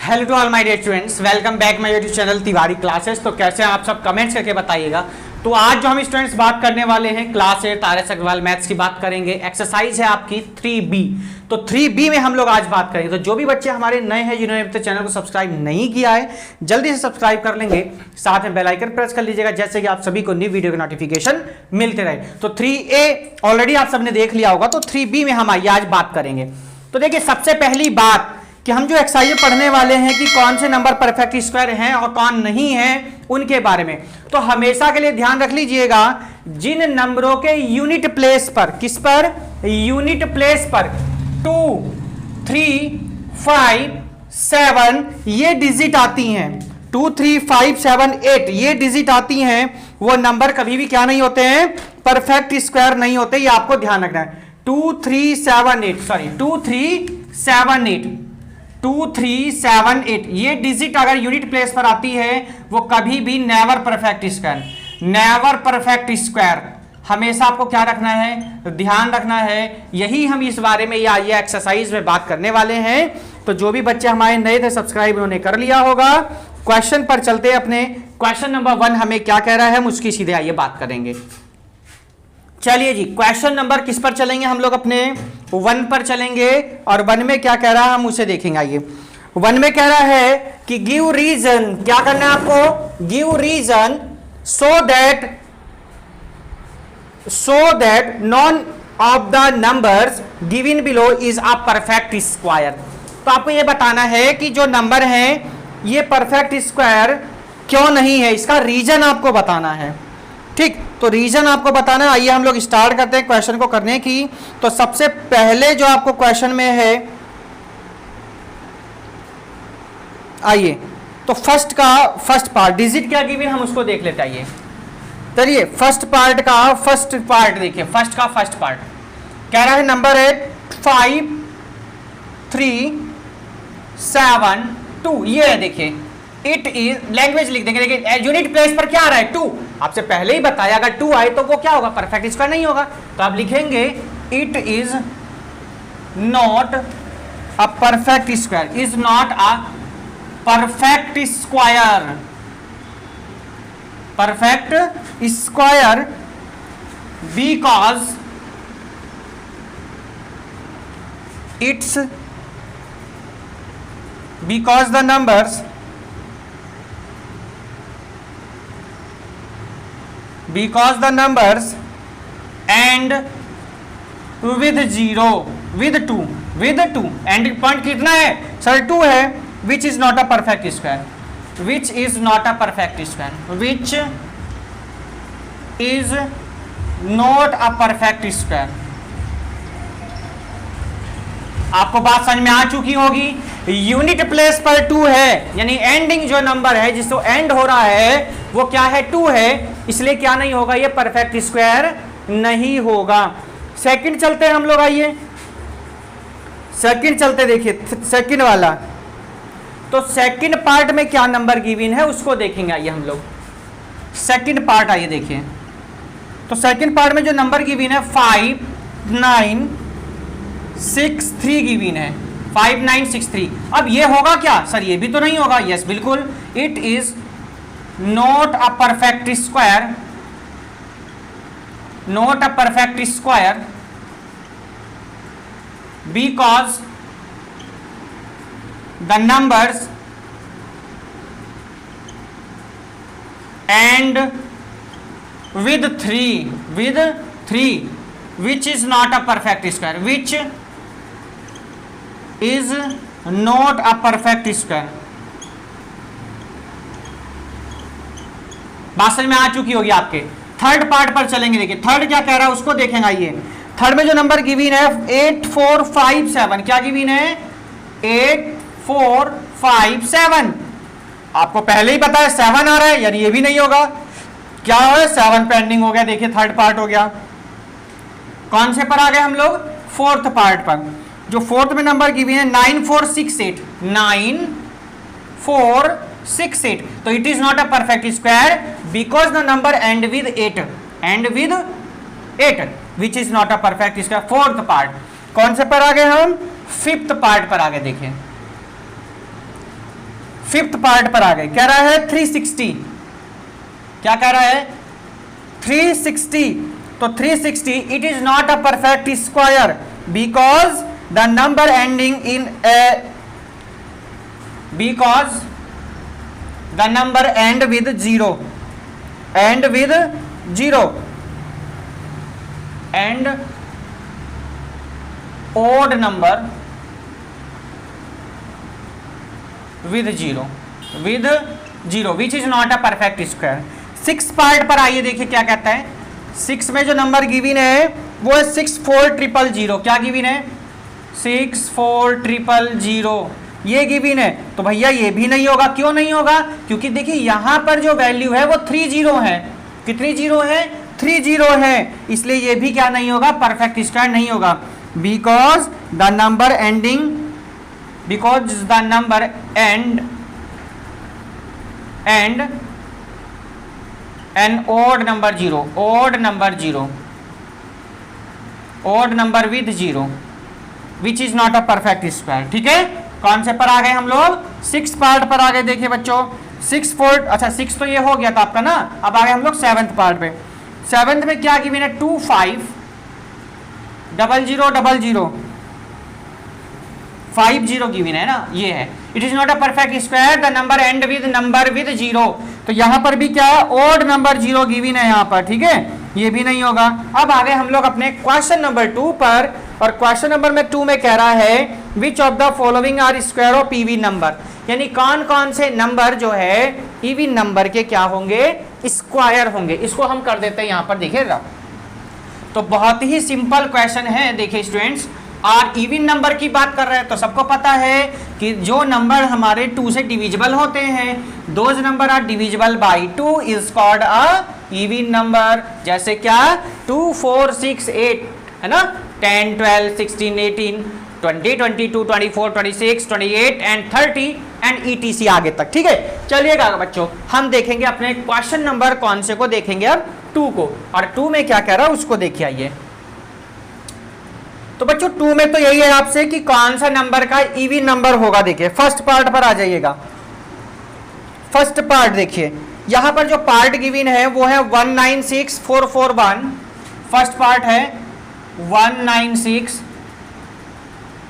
Hello to all my dear students, welcome back my YouTube channel Tiwari classes. तो कैसे हैं आप सब, कमेंट्स करके बताइएगा। तो आज जो हम स्टूडेंट्स बात करने वाले हैं class 8 R S Aggarwal maths की बात करेंगे। एक्सरसाइज है आपकी 3B। तो 3B में हम लोग आज बात करेंगे। तो जो भी बच्चे हमारे नए हैं जिन्होंने अभी तक चैनल को सब्सक्राइब नहीं किया है, जल्दी से सब्सक्राइब कर लेंगे, साथ में बेल आइकन प्रेस कर लीजिएगा, जैसे कि आप सभी को न्यू वीडियो के नोटिफिकेशन मिलते रहे। तो 3A ऑलरेडी आप सबने देख लिया होगा, तो 3B में हम आइए आज बात करेंगे। तो देखिए, सबसे पहली बात कि हम जो एक्सरसाइज पढ़ने वाले हैं कि कौन से नंबर परफेक्ट स्क्वायर हैं और कौन नहीं हैं, उनके बारे में। तो हमेशा के लिए ध्यान रख लीजिएगा, जिन नंबरों के यूनिट प्लेस पर, किस पर, यूनिट प्लेस पर 2, 3, 5, 7 ये डिजिट आती हैं, 2, 3, 5, 7, 8 ये डिजिट आती हैं, वो नंबर कभी भी क्या नहीं होते हैं, परफेक्ट स्क्वायर नहीं होते। ये आपको ध्यान रखना है। 2, 3, 7, 8 सॉरी 2, 3, 7, 8 2, 3, 7, 8 ये डिजिट अगर यूनिट प्लेस पर आती है, वो कभी भी never perfect square, never perfect square. हमेशा आपको क्या रखना है, ध्यान रखना है। यही हम इस बारे में या ये एक्सरसाइज में बात करने वाले हैं। तो जो भी बच्चे हमारे नए थे, सब्सक्राइब उन्होंने कर लिया होगा। क्वेश्चन पर चलते हैं अपने। क्वेश्चन नंबर 1 हमें क्या कह रहा है, हम उसकी सीधे आइए बात करेंगे। चलिए जी, क्वेश्चन नंबर किस पर चलेंगे हम लोग, अपने 1 पर चलेंगे। और 1 में क्या कह रहा है हम उसे देखेंगे। आइए, 1 में कह रहा है कि गिव रीजन, क्या करना है आपको, give reason so that none of the numbers given below is a perfect square. तो आपको यह बताना है कि जो नंबर हैं ये परफेक्ट स्क्वायर क्यों नहीं है, इसका रीजन आपको बताना है। ठीक, तो रीजन आपको बताना है। आइए हम लोग स्टार्ट करते हैं क्वेश्चन को करने की। तो सबसे पहले जो आपको क्वेश्चन में है, आइए तो फर्स्ट पार्ट डिजिट क्या गिवन हम उसको देख लेते हैं। आइए चलिए, फर्स्ट पार्ट देखिए। फर्स्ट पार्ट कह रहा है नंबर है 5, 3, 7, 2 ये है। देखिए, इट इज, लैंग्वेज लिख देंगे। देखिए, यूनिट प्लेस पर क्या आ रहा है, 2। आपसे पहले ही बताया, अगर 2 आए तो वो क्या होगा, परफेक्ट स्क्वायर नहीं होगा। तो आप लिखेंगे it is not a perfect square, is not a perfect square, perfect square because the numbers and with 0 with 2 ending point कितना है सर, 2 है। which is not a perfect square, which is not a perfect square, which is not a perfect square। आपको बात समझ में आ चुकी होगी। Unit place पर 2 है, यानी एंडिंग जो नंबर है जिसको एंड हो रहा है वो क्या है, 2 है, इसलिए क्या नहीं होगा, ये परफेक्ट स्क्वायर नहीं होगा। सेकंड चलते हैं हम लोग। आइए सेकंड चलते, देखिए सेकंड वाला। तो सेकंड पार्ट में क्या नंबर गिवन है उसको देखेंगे। आइए हम लोग सेकंड पार्ट, आइए देखिए। तो सेकंड पार्ट में जो नंबर गिवन है 5, 9, 6, 3 गिवन है, 5, 9, 6, 3। अब ये होगा क्या सर, ये भी तो नहीं होगा। यस बिल्कुल, it is not a perfect square, not a perfect square because the numbers and with 3 which is not a perfect square, which is not a perfect square। बात समझ में आ चुकी होगी आपके। थर्ड पार्ट पर चलेंगे। देखिए थर्ड क्या कह रहा है उसको देखेंगे। आइए, थर्ड में जो नंबर गिवन है 8, 4, 5, 7, क्या गिवन है, 8, 4, 5, 7। आपको पहले ही पता है 7 आ रहा है, यानी ये भी नहीं होगा। क्या है, 7 पेंडिंग हो गया। देखिए थर्ड पार्ट हो गया। कौन से पर आ गए हम लोग, फोर्थ पार्ट पर। जो फोर्थ में नंबर गिवन है 9, 4, 6, 8, 9, 4, 6, 8। तो it is not a perfect square because the number and with 8 which is not a perfect square. Fourth part. कौन से पर आ गए हम, फिफ्थ पार्ट पर आ गए। देखिए फिफ्थ पार्ट पर आ गए, कह रहा है 360, क्या कह रहा है 360, तो 360 it is not a perfect square because the number ending in A, because the number and with zero, and with zero, and odd number with zero which is not a perfect square। 6 part पर आइए देखिए क्या कहता है। 6 में जो number given है वो है 64000, क्या गिवन है 64000, ये गिवन है। तो भैया ये भी नहीं होगा, क्यों नहीं होगा, क्योंकि देखिए यहां पर जो वैल्यू है वो 30 है, कितनी जीरो है 30 है, इसलिए ये भी क्या नहीं होगा, परफेक्ट स्क्वायर नहीं होगा। because the number ending, because the number and an odd number zero, odd number zero, odd number with zero which is not a perfect square। ठीक है, कौन से पर आ गए हम लोग, 6 पार्ट पर आ गए। देखिए बच्चों 6 4, अच्छा 6 तो ये हो गया था आपका ना, अब आ गए हम लोग 7th पार्ट पे। 7th में क्या गिवन है 250000 50 गिवन है ना, ये है। It is not a perfect square the number and with number with zero, तो यहां पर भी क्या है ओड नंबर जीरो गिवन है यहां पर, ठीक है, ये भी नहीं होगा। अब आ गए हम लोग अपने क्वेश्चन नंबर 2 पर, और क्वेश्चन नंबर में 2 में कह रहा है which of the following are square of even number, यानी कौन कौन से नंबर जो है इवन नंबर के क्या होंगे, स्क्वायर होंगे। इसको हम कर देते हैं यहां पर, देखिएगा तो बहुत ही सिंपल क्वेश्चन है। देखिए स्टूडेंट्स, और इवन नंबर की बात कर रहे हैं तो सबको पता है कि जो नंबर हमारे 2 से डिविजिबल होते हैं, those number are divisible by 2 is called a even number. जैसे क्या 2 4 6 8 है ना, 10 12 16 18 20 22 24 26 28 एंड 30 एंड ETC आगे तक। ठीक है, चलिएगा बच्चों हम देखेंगे अपने क्वेश्चन नंबर कौन से को देखेंगे अब 2 को, और 2 में क्या कह रहा है उसको देखिए आइए। तो बच्चों 2 में तो यही है आपसे कि कौन सा नंबर का इवन नंबर होगा। देखिए फर्स्ट पार्ट पर आ जाइएगा। फर्स्ट पार्ट देखिए यहां पर जो पार्ट गिवन है वो है 196441, फर्स्ट पार्ट है 196,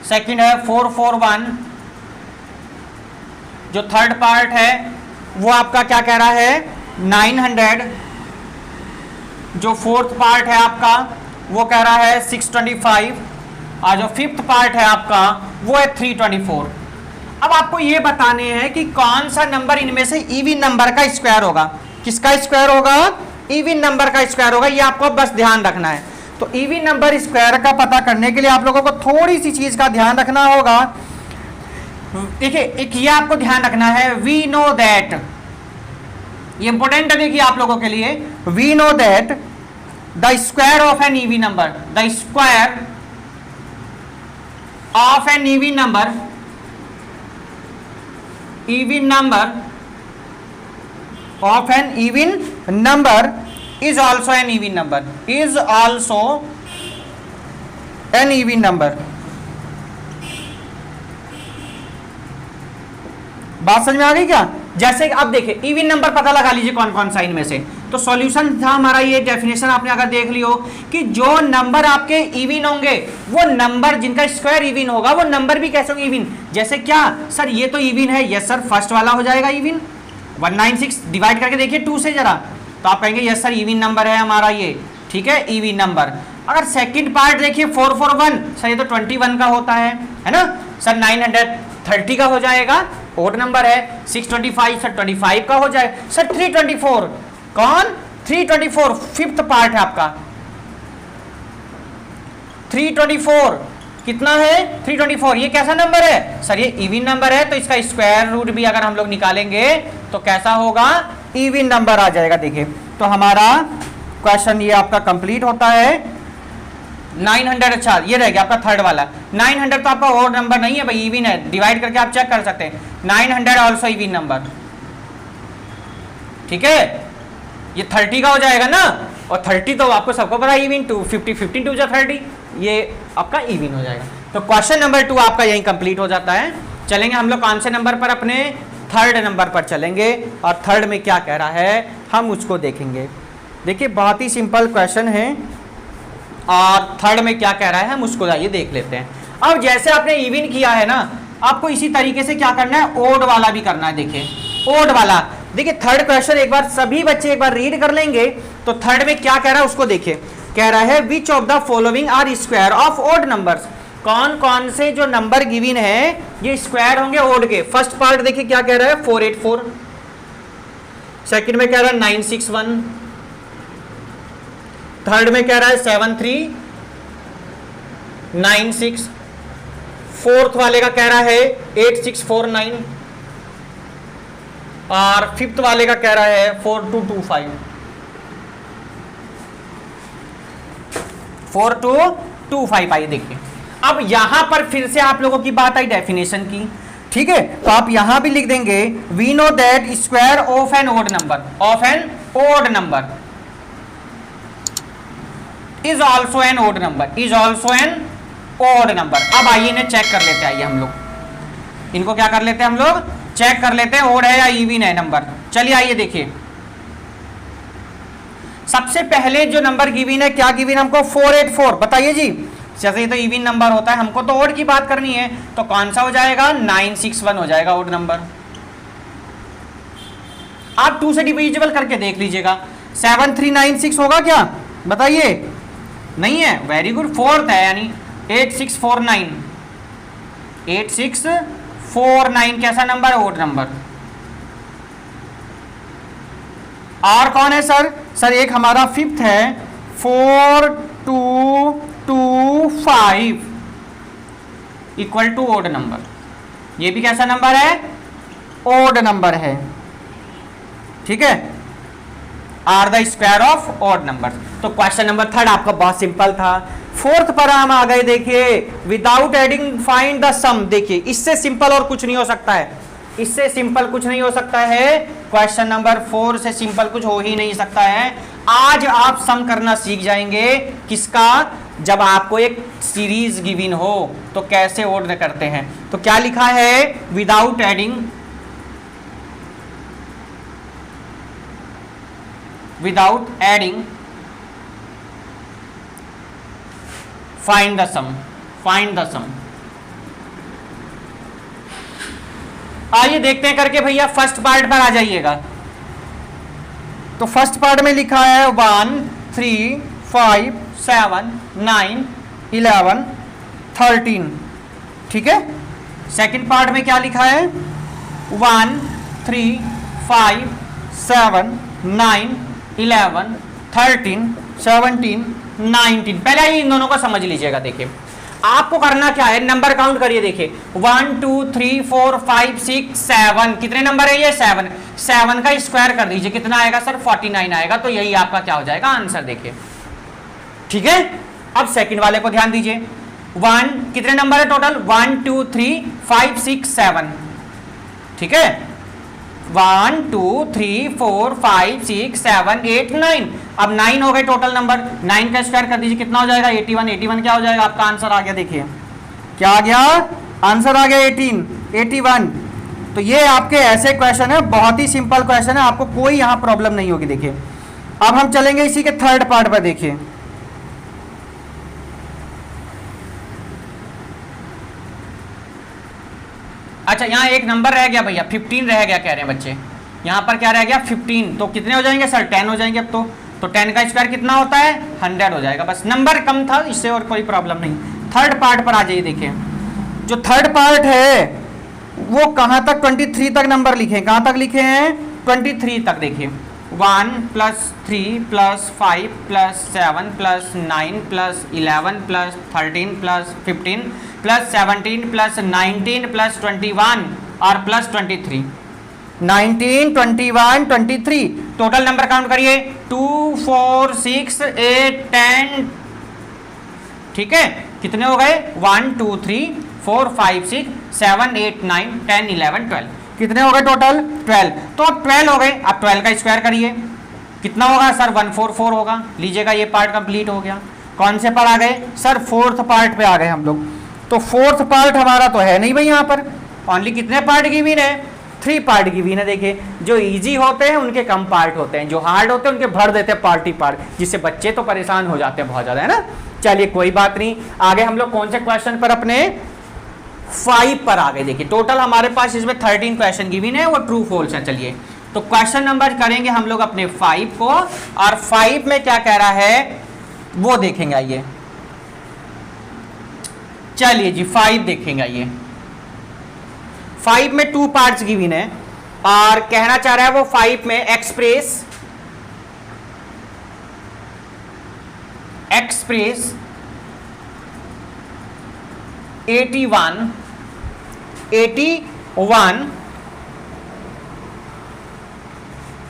सेकंड है 441, जो थर्ड पार्ट है वो आपका क्या कह रहा है 900, जो फोर्थ पार्ट है आपका वो कह रहा है 625, और जो फिफ्थ पार्ट है आपका वो है 324। अब आपको ये बताने हैं कि कौन सा नंबर इनमें से इवन नंबर का स्क्वायर होगा। किसका स्क्वायर होगा, इवन नंबर का स्क्वायर होगा, ये आपको बस ध्यान रखना है। तो इवन नंबर स्क्वायर का पता करने के लिए आप लोगों को थोड़ी सी चीज का ध्यान रखना होगा। देखिए एक ये आपको ध्यान रखना है, वी नो दैट, ये इंपॉर्टेंट है देखिए आप लोगों के लिए, we know that the square of an even number, the square of an even number, even number of an even number is also an even number, is also an even number। बात समझ में आ गई क्या? जैसे अब देखिए even number पता लगा लीजिए कौन कौन सा इनमें से। तो सॉल्यूशन था हमारा ये, डेफिनेशन आपने अगर देख ली हो कि जो नंबर आपके इवन होंगे वो नंबर जिनका स्क्वायर इवन होगा वो नंबर भी कैसे होंगे इवन। जैसे क्या सर ये तो इवन है, यस सर फर्स्ट वाला हो जाएगा इवन। 196 डिवाइड करके देखिए 2 से जरा, तो आप कहेंगे यस सर इवन नंबर है हमारा ये, ठीक है इवन नंबर। अगर सेकंड पार्ट देखिए 441, सर ये तो 21 का होता है ना सर, 930 का हो जाएगा, ओड नंबर है। 625 सर 25 का हो जाए सर। 324 कौन, 324 फिफ्थ पार्ट है आपका। 324 कितना है 324, ये कैसा नंबर है सर, ये इवन नंबर है, तो इसका स्क्वायर रूट भी अगर हम लोग निकालेंगे तो कैसा होगा, इवन नंबर आ जाएगा। देखिए तो हमारा क्वेश्चन ये आपका कंप्लीट होता है। 900, अच्छा ये रह गया आपका थर्ड वाला। 900 तो आपका ओड नंबर नहीं है भाई, इवन है, डिवाइड करके आप चेक कर सकते हैं। 900 ऑल्सो इवन नंबर, ठीक है, ये 30 का हो जाएगा ना, और 30 तो आपको सबको पता है इवन, 250 15 2 30, ये आपका इवन हो जाएगा। तो क्वेश्चन नंबर 2 आपका यही कंप्लीट हो जाता है। चलेंगे हम लोग कौन से नंबर पर, अपने थर्ड नंबर पर चलेंगे और थर्ड में क्या कह रहा है हम उसको देखेंगे। देखिए बहुत ही सिंपल क्वेश्चन है और थर्ड में क्या कह रहा है हम उसको आइए देख लेते हैं। अब जैसे आपने इवन किया है ना, आपको इसी तरीके से क्या करना है, ओड वाला भी करना है। देखिए ओड वाला, देखिए थर्ड क्वेश्चन एक बार सभी बच्चे एक बार रीड कर लेंगे तो थर्ड में क्या कह रहा है उसको देखिए। कह रहा है which of the following are square of odd numbers, कौन कौन से जो नंबर गिवन है ये स्क्वायर होंगे ओड के। फर्स्ट पार्ट देखिए क्या कह रहा है 484, सेकंड में कह रहा है 961, थर्ड में कह रहा है 7396, फोर्थ वाले का कह रहा है 8649 और फिफ्थ वाले का कह रहा है 4225। 4225 आइए देखिए। अब यहां पर फिर से आप लोगों की बात आई डेफिनेशन की, ठीक है, तो आप यहां भी लिख देंगे we know that square of an odd number, of an odd number is also an odd number, is also an odd number. अब आइए इन्हें चेक कर लेते हैं, आइए हम लोग इनको क्या कर लेते हैं, हम लोग चेक कर लेते हैं ओड है या इवन है नंबर। चलिए आइए देखिए, सबसे पहले जो नंबर गिवन है क्या गिवन हमको 484, बताइए जी। जैसे ये तो इवन नंबर होता है, हमको तो ओड की बात करनी है, तो कौन सा हो जाएगा 961 हो जाएगा ओड नंबर। आप 2 से डिविजिबल करके देख लीजिएगा, 7396 होगा क्या, बताइए, नहीं है, वेरी गुड, फोर्थ है यानी 8649, 8649 कैसा नंबर, ओड नंबर। और कौन है सर, सर एक हमारा फिफ्थ है 4225 इक्वल टू ओड नंबर, ये भी कैसा नंबर है, ओड नंबर है, ठीक है, are the square of odd number. तो क्वेश्चन नंबर थर्ड आपका बहुत सिंपल था। फोर्थ पर हम आ गए, देखिए विदाउट एडिंग फाइंड द सम। देखिए इससे सिंपल और कुछ नहीं हो सकता है, इससे सिंपल कुछ नहीं हो सकता है, क्वेश्चन नंबर 4 से सिंपल कुछ हो ही नहीं सकता है। आज आप सम करना सीख जाएंगे, किसका, जब आपको एक सीरीज गिवन हो तो कैसे ओड करते हैं। तो क्या लिखा है, without adding, without adding find the sum, find the sum. आइए देखते हैं करके भैया, फर्स्ट पार्ट पर आ जाइएगा। तो फर्स्ट पार्ट में लिखा है 1 3 5 7 9 11 13, ठीक है। सेकंड पार्ट में क्या लिखा है 1 3 5 7 9 11 13 17 19। पहले आइए इन दोनों को समझ लीजिएगा। देखिए आपको करना क्या है, नंबर काउंट करिए। देखिए 1 2 3 4 5 6 7, कितने नंबर है ये, 7। 7 का स्क्वायर कर दीजिए, कितना आएगा सर, 49 आएगा। तो यही आपका क्या हो जाएगा आंसर, देखिए, ठीक है। अब सेकंड वाले को ध्यान दीजिए, 1 कितने नंबर है टोटल, 1 2 3 5 6 7, ठीक है। 1 2 3 4 5 6 7 8 9, अब 9 हो गए टोटल नंबर। 9 का स्क्वायर कर दीजिए, कितना हो जाएगा 81। 81 क्या हो जाएगा, आपका आंसर आ गया। देखिए क्या आ गया, आंसर आ गया 18 81। तो ये आपके ऐसे क्वेश्चन है, बहुत ही सिंपल क्वेश्चन है, आपको कोई यहाँ प्रॉब्लम नहीं होगी। देखिए अब हम चलेंगे इसी के थर्ड पार्ट पर। देखिए अच्छा यहाँ एक नंबर रह गया भैया, 15 रह गया कह रहे हैं बच्चे। यहाँ पर क्या रह गया 15, तो कितने हो जाएंगे सर, 10 हो जाएंगे अब तो 10 का स्क्वायर कितना होता है 100 हो जाएगा। बस नंबर कम था, इससे और कोई प्रॉब्लम नहीं। थर्ड पार्ट पर आ जाइए। देखिए जो थर्ड पार्ट है वो कहाँ तक, 23 तक नंबर लिखे, कहाँ तक लिखे हैं 23 तक। देखिए 1 + 3 + 5 + 7 + 9 + 11 + 13 + 15 + 17 + 19 + 21 और +23, 19 21 23। टोटल नंबर काउंट करिए 2 4 6 8 10, ठीक है। कितने हो गए 1 2 3 4 5 6 7 8 9 10 11 12, कितने हो गए टोटल 12। तो अब 12 हो गए, अब 12 का स्क्वायर करिए, कितना होगा सर 144 होगा। लीजिएगा ये पार्ट कंप्लीट हो गया। कौन से पर आ गए सर, फोर्थ पार्ट पे आ गए हम लोग। तो फोर्थ पार्ट हमारा तो है नहीं भाई, यहाँ पर ओनली कितने पार्ट गिवन है 3 पार्ट गिवन है। देखिए जो इजी होते हैं उनके कम पार्ट होते हैं, जो हार्ड होते हैं उनके भर देते हैं पार्टी पार्ट, जिससे बच्चे तो परेशान हो जाते हैं बहुत ज्यादा, है ना। चलिए कोई बात नहीं, आगे हम लोग कौन से क्वेश्चन पर अपने 5 पर आ गए। देखिए टोटल हमारे पास इसमें 13 क्वेश्चन गिवन है, वो ट्रू फॉल्स है। चलिए तो क्वेश्चन नंबर करेंगे हम लोग अपने 5 को, और 5 में क्या कह रहा है वो देखेंगे। आइए चलिए जी 5 देखेंगे। आइए 5 में 2 पार्ट्स गिवन है, और कहना चाह रहा है वो 5 में express 81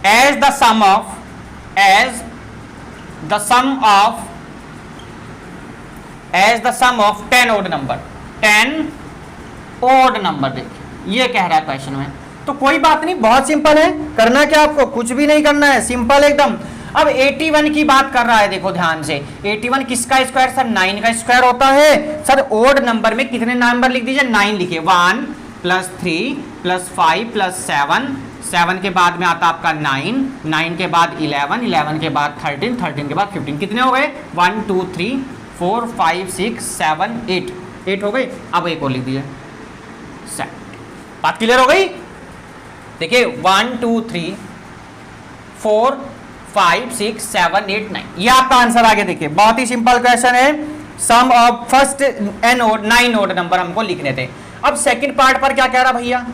as the sum of 10 odd number, 10 odd number। देखिए ये कह रहा है क्वेश्चन में, तो कोई बात नहीं, बहुत सिंपल है। करना क्या आपको, कुछ भी नहीं करना है, सिंपल एकदम। अब 81 की बात कर रहा है, देखो ध्यान से, 81 किसका स्क्वायर सर, 9 का स्क्वायर होता है। सर ओड नंबर में कितने नंबर लिख दीजिए, 9 लिखिए। 1 + 3 + 5 + 7, 7 के बाद में आता आपका 9, 9 के बाद 11, 11 के बाद 13, 13 के बाद 15, कितने हो गए 1 2 3 4 5 6 7 8, 8 हो गई। अब एक और लिख दीजिए 7। बात क्लियर हो गई। देखिए 1 2 3 4 5 6 7 8 9, ये आपका आंसर आगे। देखिए बहुत ही सिंपल क्वेश्चन है, sum of first n odd 9 odd number हमको लिखने थे। अब सेकंड पार्ट पर क्या कह रहा भैया,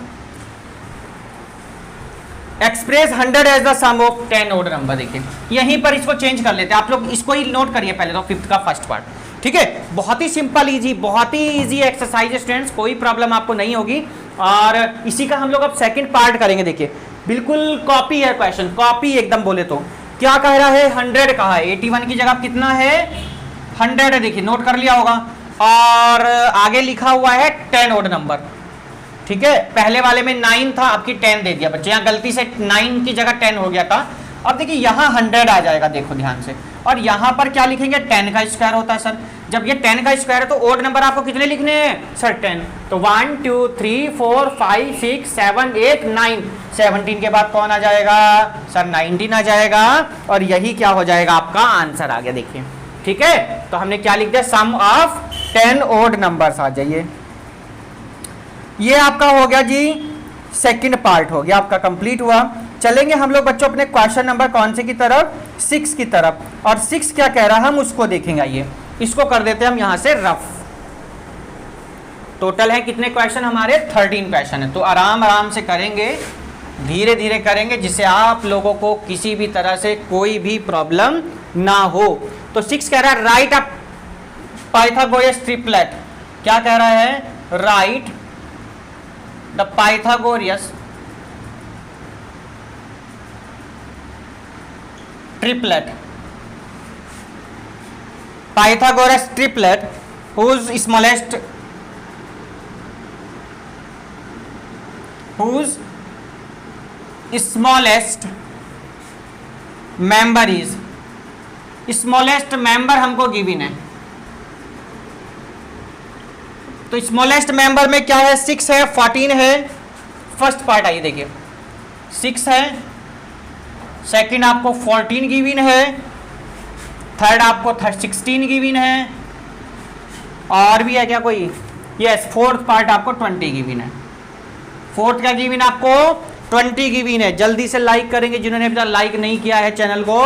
express 100 as the sum of 10 odd number. देखिए यहीं पर इसको चेंज कर लेते हैं, आप लोग इसको ही नोट करिए पहले तो, 5th का फर्स्ट पार्ट, ठीक है। बहुत ही सिंपल इजी, बहुत ही इजी एक्सरसाइज स्टूडेंट्स, कोई प्रॉब्लम आपको नहीं होगी। और इसी का हम लोग अब सेकंड पार्ट करेंगे। देखिए बिल्कुल कॉपी है क्वेश्चन, कॉपी एकदम बोले तो। क्या कह रहा है, 100 कहा है, 81 की जगह कितना है 100 है। देखिए नोट कर लिया होगा, और आगे लिखा हुआ है 10 ओड नंबर, ठीक है। पहले वाले में 9 था, आपकी 10 दे दिया बच्चे, यहाँ गलती से 9 की जगह 10 हो गया था। अब देखिए यहाँ 100 आ जाएगा, देखो ध्यान से, और यहाँ पर क्या लिखेंगे 10 का स्क्वायर होता है। सर जब ये 10 का स्क्वायर है तो ओड नंबर आपको कितने लिखने हैं सर 10, तो 1 2 3 4 5 6 7 8 9, 17 के बाद कौन आ जाएगा सर 19 आ जाएगा, और यही क्या हो जाएगा आपका आंसर आ गया। देखिए ठीक है, तो हमने क्या लिख दिया, सम ऑफ 10 ओड नंबर्स आ जाइए। ये आपका हो गया जी, सेकंड पार्ट हो गया आपका, कंप्लीट हुआ। चलेंगे हम लोग बच्चों अपने क्वेश्चन नंबर कौन से की तरफ, 6 की तरफ, और 6 क्या कह रहा है हम उसको देखेंगे। आइए इसको कर देते हैं हम यहां से रफ। टोटल है कितने क्वेश्चन हमारे, 13 क्वेश्चन है, तो आराम आराम से करेंगे, धीरे धीरे करेंगे, जिससे आप लोगों को किसी भी तरह से कोई भी प्रॉब्लम ना हो। तो 6 कह रहा है राइट अ पाइथागोरस ट्रिपलेट। क्या कह रहा है, right the Pythagoras triplet, Pythagoras triplet whose smallest member is, smallest member हमको गिवन है, तो स्मॉलेस्ट मेंबर में क्या है 6 है 14 है। फर्स्ट पार्ट आइए देखिए, 6 है, सेकंड आपको 14 गिवन है, थर्ड आपको 16 गिवन है, और भी है क्या कोई, यस फोर्थ पार्ट आपको 20 गिवन है। फोर्थ का गिवन आपको 20 गिवन है। जल्दी से लाइक करेंगे जिन्होंने अभी तक लाइक नहीं किया है चैनल को,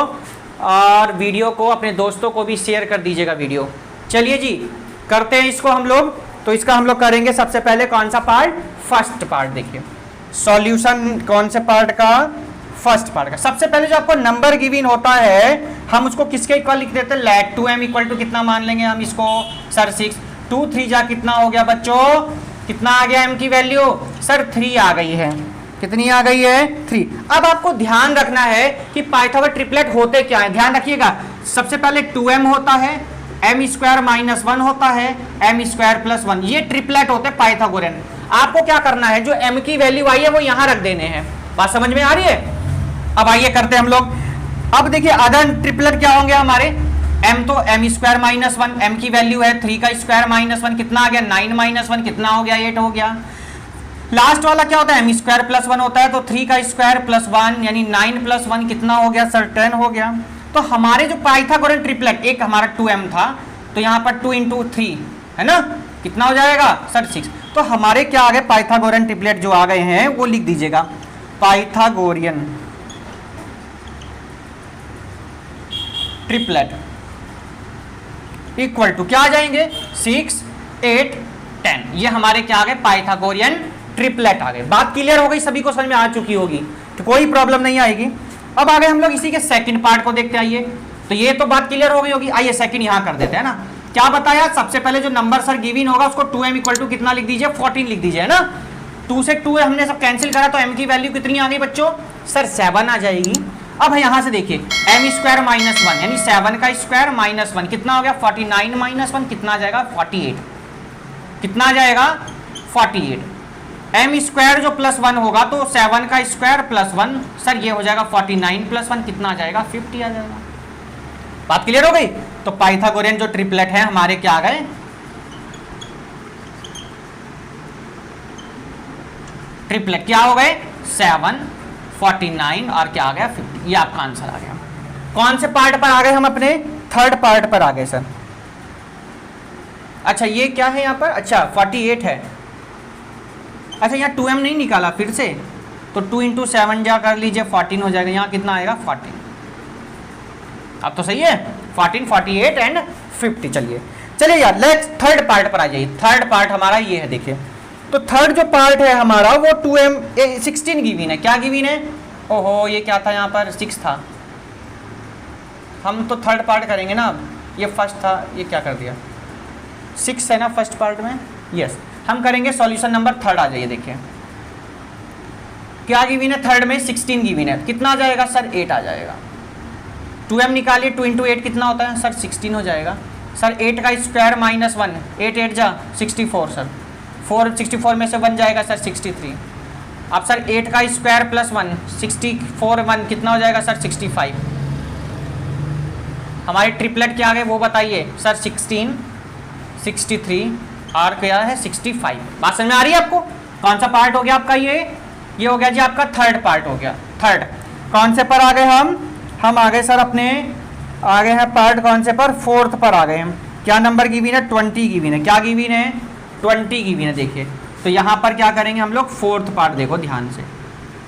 और वीडियो को अपने दोस्तों को भी शेयर कर दीजिएगा वीडियो। चलिए जी करते हैं इसको हम लोग। तो इसका हम लोग करेंगे सबसे पहले कौन सा पार्ट, फर्स्ट पार्ट। देखिए सॉल्यूशन कौन से पार्ट का, फर्स्ट पार्ट का। सबसे पहले जो आपको नंबर गिवन होता है हम उसको किसके इक्वल लिख देते हैं, लेट 2m इक्वल टू कितना मान लेंगे हम इसको सर 6, 2 3 जा कितना हो गया बच्चों, कितना आ गया m की वैल्यू सर 3 आ गई है। कितनी आ गई है 3। अब आपको ध्यान रखना है कि पाइथागोरस ट्रिपलेट होते क्या है, ध्यान रखिएगा। सबसे पहले 2m होता है, m स्क्वायर माइनस 1 होता है, m स्क्वायर प्लस 1, ये ट्रिपलेट होते हैं पाइथागोरन। आपको क्या करना है, जो m की वैल्यू आई है वो यहाँ रख देने हैं। बात समझ में आ रही है। अब आइए करते हैं हम लोग। अब देखिए अदर ट्रिपलेट क्या होंगे हमारे, m तो m स्क्वायर माइनस 1, m की वैल्यू है 3 का स्क्वायर माइनस 1, कितना आ गया 9 माइनस 1 कितना हो गया 8 हो गया। लास्ट वाला क्या होता है, एम स्क्वायर प्लस 1 होता है, तो 3 का स्क्वायर प्लस 1 यानी 9 प्लस 1 कितना हो गया सर, 10 हो गया। तो हमारे जो पाइथागोरन ट्रिपलेट, एक हमारा 2m था, तो यहाँ पर 2 × 3 है ना, कितना हो जाएगा सर 6। तो हमारे क्या आ गए पाइथागोरन ट्रिपलेट जो आ गए हैं वो लिख दीजिएगा, पाइथागोरियन ट्रिपलेट इक्वल टू क्या आ जाएंगे 6, 8, 10। ये हमारे क्या आ गए पाइथागोरियन ट्रिपलेट आ गए। बात क्लियर हो गई, सभी को समझ में आ चुकी होगी, तो कोई प्रॉब्लम नहीं आएगी। अब आगे हम लोग इसी के सेकंड पार्ट को देखते आइए। तो ये तो बात क्लियर हो गई होगी, आइए सेकंड यहां कर देते हैं ना। क्या बताया, सबसे पहले जो नंबर सर गिवन होगा उसको 2m इक्वल टू कितना लिख दीजिए, 14 लिख दीजिए, है ना। 2 से 2 हमने सब कैंसिल करा, तो m की वैल्यू कितनी आ गई बच्चों, सर 7 आ जाएगी। अब यहां से देखिए m स्क्वायर माइनस 1 यानी 7 का स्क्वायर माइनस 1 कितना हो गया 49 माइनस 1 कितना आ जाएगा 48, कितना आ जाएगा 48। m स्क्वायर जो प्लस 1 होगा तो 7 का स्क्वायर प्लस 1 सर ये हो जाएगा 49 प्लस 1 कितना आ जाएगा 50 आ जाएगा। बात क्लियर हो गई। तो पाइथागोरियन जो ट्रिपलेट है हमारे क्या आ गए, ट्रिपलेट क्या हो गए 7, 49 और क्या आ गया 50। ये आपका आंसर आ गया। कौन से पार्ट पर आ गए हम, अपने थर्ड पार्ट पर आ गए सर। अच्छा ये क्या है यहाँ पर, अच्छा 48 है। अच्छा यहाँ 2m नहीं निकाला फिर से, तो 2 × 7 जा कर लीजिए 14 हो जाएगा। यहाँ कितना आएगा 14, अब तो सही है 14, 48 एंड 50। चलिए यार लेट्स थर्ड पार्ट पर आ जाइए। थर्ड पार्ट हमारा ये है, देखिए तो थर्ड जो पार्ट है हमारा वो 2m 16 गिवन है। क्या गिवन है, ओहो ये क्या था यहाँ पर 6 था, हम तो थर्ड पार्ट करेंगे ना। अब ये फर्स्ट था, ये क्या कर दिया 6 है ना फर्स्ट पार्ट में, यस हम करेंगे सॉल्यूशन नंबर थर्ड। आ जाइए देखिए क्या गिवन है, थर्ड में 16 गिवन है, कितना आ जाएगा सर 8 आ जाएगा। 2m निकालिए, 2 × 8 कितना होता है सर 16 हो जाएगा। सर 8 का स्क्वायर माइनस 1, 8 8 जा 64 सर, 64 में से 1 जाएगा सर 63। अब सर 8 का स्क्वायर प्लस 1 64 1 कितना हो जाएगा सर 65। हमारे ट्रिपलेट क्या आ गए वो बताइए सर 16, 63 और क्या है 65। बात समझ में आ रही है आपको। कौन सा पार्ट हो गया आपका, ये हो गया जी आपका थर्ड पार्ट हो गया। थर्ड कौन से पर आ गए हम आ गए सर अपने, आ गए हैं पार्ट कौन से पर, फोर्थ पर आ गए हम। क्या नंबर गिवन है 20 गिवन है, क्या गिवन है 20 गिवन है। देखिए तो यहाँ पर क्या करेंगे हम लोग फोर्थ पार्ट, देखो ध्यान से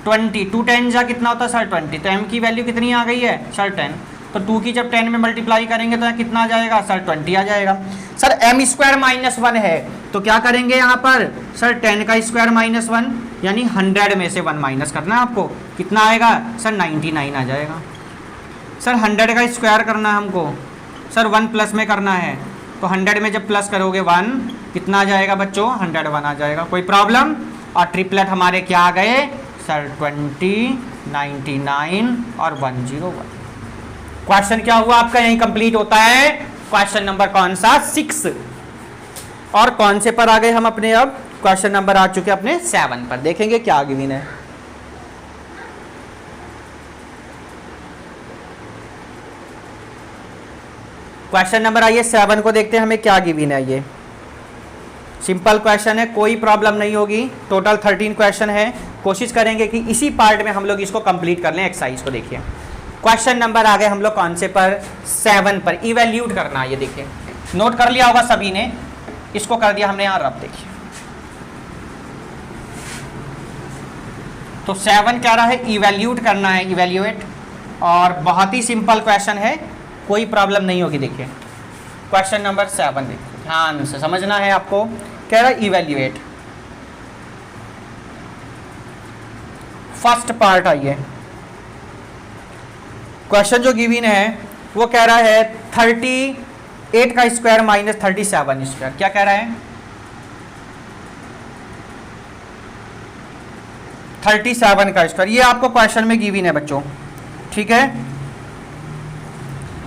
20 2 10 जा कितना होता है सर 20, तो m की वैल्यू कितनी आ गई है सर 10, तो 2 की जब 10 में मल्टीप्लाई करेंगे तो कितना आ जाएगा सर 20 आ जाएगा। सर m स्क्वायर माइनस 1 है तो क्या करेंगे यहाँ पर सर 10 का स्क्वायर माइनस 1 यानी 100 में से 1 माइनस करना है आपको, कितना आएगा सर 99 आ जाएगा। सर 100 का स्क्वायर करना है हमको, सर 1 प्लस में करना है, तो 100 में जब प्लस करोगे 1 कितना आ जाएगा बच्चों 101 आ जाएगा। कोई प्रॉब्लम। और ट्रिपलेट हमारे क्या आ गए सर 20, 99 और 101। क्वेश्चन क्या हुआ आपका, यही कंप्लीट होता है। क्वेश्चन नंबर कौन सा 6। और कौन से पर आ गए हम अपने, अब क्वेश्चन नंबर आ चुके अपने 7 पर। देखेंगे क्या गिवन है। क्वेश्चन नंबर आइए 7 को देखते हैं, हमें क्या गिवन है। ये सिंपल क्वेश्चन है, कोई प्रॉब्लम नहीं होगी। टोटल 13 क्वेश्चन है, कोशिश करेंगे कि इसी पार्ट में हम लोग इसको कंप्लीट कर लें। एक्सरसाइज को देखिए, क्वेश्चन नंबर आ गए हम लोग कौन से पर 7 पर। इवैल्यूट करना है, ये देखिए नोट कर लिया होगा सभी ने, इसको कर दिया हमने यहाँ रब। देखिए तो 7 कह रहा है इवैल्यूट करना है, इवैल्यूएट, और बहुत ही सिंपल क्वेश्चन है, कोई प्रॉब्लम नहीं होगी। देखिए क्वेश्चन नंबर 7 देखिए ध्यान से समझना है आपको। कह रहा है इवैल्यूएट, फर्स्ट पार्ट आइए। क्वेश्चन जो गिवन है वो कह रहा है 38 का स्क्वायर माइनस 37 स्क्वायर। क्या कह रहा है 37 का स्क्वायर, ये आपको क्वेश्चन में गिवन है बच्चों, ठीक है।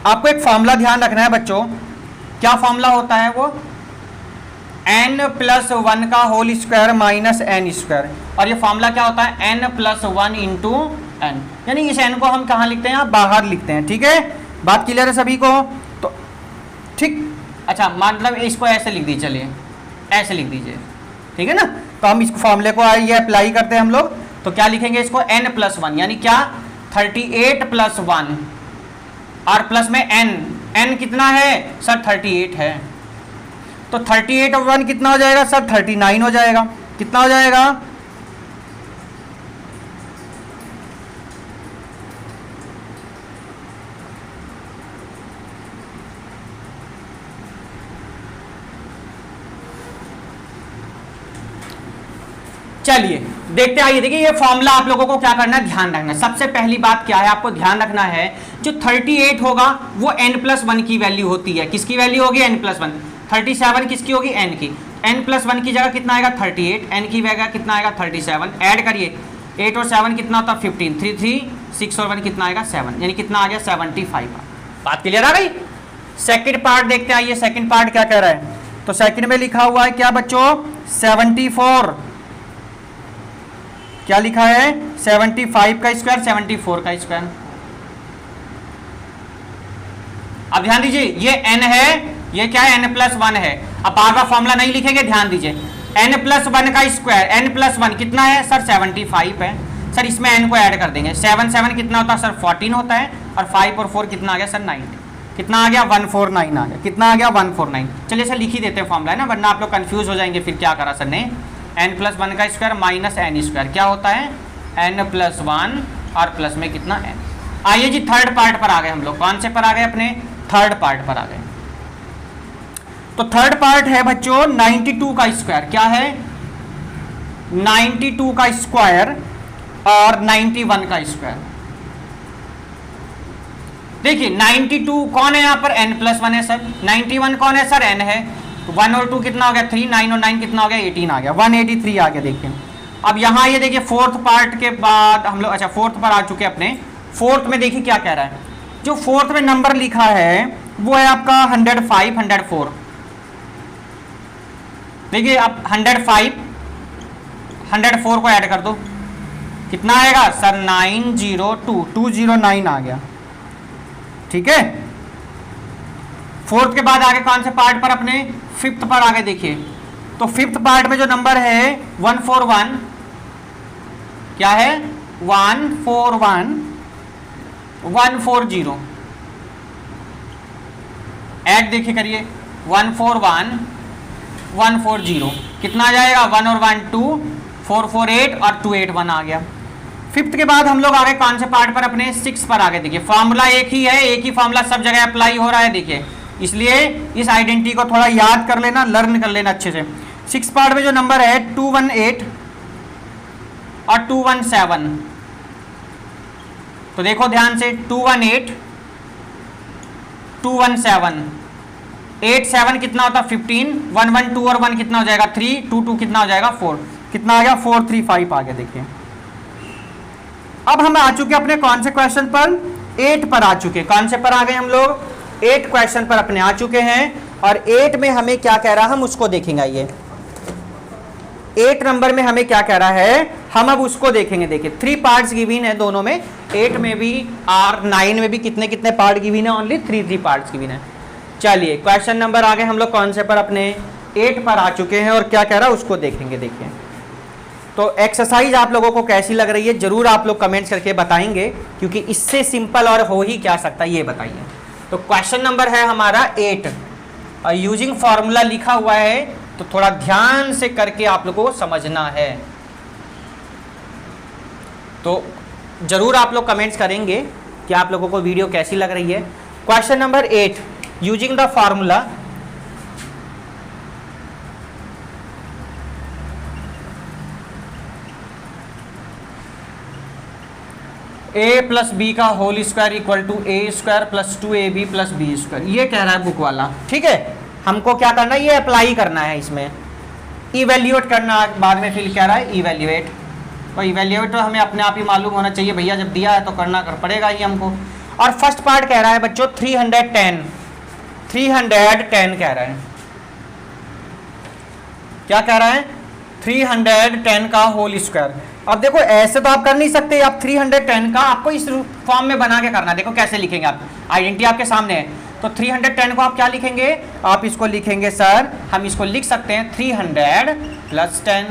आपको एक फॉर्मूला ध्यान रखना है बच्चों। क्या फॉर्मूला होता है वो, n प्लस 1 का whole square minus n square. और ये फॉर्मूला क्या होता है n प्लस 1 इंटू n, यानी इस n को हम कहाँ लिखते हैं, यहाँ बाहर लिखते हैं, ठीक है। बात क्लियर है सभी को, तो ठीक। अच्छा मतलब इसको ऐसे लिख दीजिए, चलिए ऐसे लिख दीजिए, ठीक है ना। तो हम इस फॉर्मूले को ये अप्लाई करते हैं हम लोग, तो क्या लिखेंगे इसको n+1 यानी क्या 38+1 और प्लस में n कितना है सर 38 है, तो 38 और 1 कितना हो जाएगा सर 39 हो जाएगा। कितना हो जाएगा चलिए देखते आइए। देखिए ये फॉर्मूला आप लोगों को क्या करना है, ध्यान रखना है। सबसे पहली बात क्या है, आपको ध्यान रखना है जो 38 होगा वो n+1 की वैल्यू होती है। किसकी वैल्यू होगी n+1। 37 किसकी होगी n की। n+1 की जगह कितना आएगा 38, n की जगह कितना आएगा 37। ऐड करिए 8 और 7 कितना होता है 15, 3 3 6 और 1 कितना आएगा 7, यानी कितना आ गया 75। बात क्लियर आ गई। सेकंड पार्ट देखते आइए, सेकंड पार्ट क्या कह रहा है। तो सेकंड में लिखा हुआ है क्या बच्चों 74, क्या लिखा है 75 का स्क्वायर 74 का स्क्वायर। अब ध्यान दीजिए ये n है, ये क्या है n+1 है। अब बार बार फॉर्मूला नहीं लिखेंगे, ध्यान दीजिए n+1 का स्क्वायर n+1 कितना है सर 75 है। सर इसमें n को ऐड कर देंगे, 7 7 कितना होता है सर 14 होता है, और 5 और 4 कितना आ गया सर 90, कितना आ गया 149 आ गया। कितना आ गया 149। चलिए सर लिख ही देते हैं फॉर्मूला है ना, वरना आप लोग कंफ्यूज हो जाएंगे फिर क्या करा सर ने। n+1 का स्क्वायर माइनस n स्क्वायर क्या होता है n+1 और प्लस में कितना n। आइए जी थर्ड पार्ट पर आ गए हम लोग। कौन से पर आ गए, अपने थर्ड पार्ट पर आ गए। तो थर्ड पार्ट है बच्चों 92 का स्क्वायर, क्या है 92 का स्क्वायर और 91 का स्क्वायर। देखिए 92 कौन है यहाँ पर n+1 है सर, 91 कौन है सर n है। 1 और 2 कितना हो गया 3, 9 और 9 कितना हो गया 18 आ गया, 183 आ गया। देखिए अब यहाँ ये देखिए फोर्थ पार्ट के बाद हम लोग, अच्छा फोर्थ पर आ चुके अपने। फोर्थ में देखिए क्या कह रहा है, जो फोर्थ में नंबर लिखा है वो है आपका 105 104। देखिए अब 105 104 को ऐड कर दो, कितना आएगा सर 902 209 आ गया। ठीक है, फोर्थ के बाद आगे कौन से पार्ट पर, अपने फिफ्थ पर आगे। देखिए तो फिफ्थ पार्ट में जो नंबर है 141, क्या है 141 140। ऐड देखिए करिए 141 140 कितना आ जाएगा 1 और 1 2 448 और 281 आ गया। फिफ्थ के बाद हम लोग आगे कौन से पार्ट पर, अपने 6 पर आगे। देखिए फॉर्मूला एक ही है, एक ही फॉर्मूला सब जगह अप्लाई हो रहा है। देखिए इसलिए इस आइडेंटिटी को थोड़ा याद कर लेना, लर्न कर लेना अच्छे से। 6 पार्ट में जो नंबर है 218 और 217, तो देखो ध्यान से 218 217 8 7 कितना होता है 15, 1 1 2 और 1 कितना हो जाएगा 3, 2 2 कितना हो जाएगा 4, कितना आ गया 435 आ गया। देखिए अब हम आ चुके अपने कौन से क्वेश्चन पर, 8 पर आ चुके। कौन से पर आ गए हम लोग, 8 क्वेश्चन पर अपने आ चुके हैं। और 8 में हमें क्या कह रहा है हम उसको देखेंगे। ये 8 नंबर में हमें क्या कह रहा है, हम अब उसको देखेंगे। देखिए 3 पार्ट्स गिवन है दोनों में, 8 में भी और 9 में भी कितने कितने पार्ट गिवन है, ओनली 3 पार्ट्स गिवन है। चलिए क्वेश्चन नंबर आगे हम लोग कौन से पर, अपने 8 पर आ चुके हैं और क्या कह रहा है उसको देखेंगे। देखिए तो एक्सरसाइज आप लोगों को कैसी लग रही है जरूर आप लोग कमेंट्स करके बताएंगे, क्योंकि इससे सिंपल और हो ही क्या सकता है ये बताइए। तो क्वेश्चन नंबर है हमारा 8 और यूजिंग फॉर्मूला लिखा हुआ है, तो थोड़ा ध्यान से करके आप लोगों को समझना है। तो जरूर आप लोग कमेंट्स करेंगे कि आप लोगों को वीडियो कैसी लग रही है। Question number 8 using the formula a plus B का whole square equal to A square plus 2ab plus B square, ये कह रहा है बुक वाला। ठीक है, हमको क्या करना है, ये अप्लाई करना है, इसमें इवेल्युएट करना। बाद में फिर कह रहा है इवेल्युएट, तो इवेल्युएट तो हमें अपने आप ही मालूम होना चाहिए भैया, जब दिया है तो करना कर पड़ेगा ही हमको। और फर्स्ट पार्ट कह रहा है बच्चों 310 कह रहा है। क्या कह रहा है 310 का होल स्क्वायर। अब देखो ऐसे तो आप कर नहीं सकते, आप 310 का आपको इस फॉर्म में बना के करना। देखो कैसे लिखेंगे आप, आइडेंटिटी आपके सामने है। तो 310 को आप क्या लिखेंगे, आप इसको लिखेंगे सर, हम इसको लिख सकते हैं 300 प्लस 10।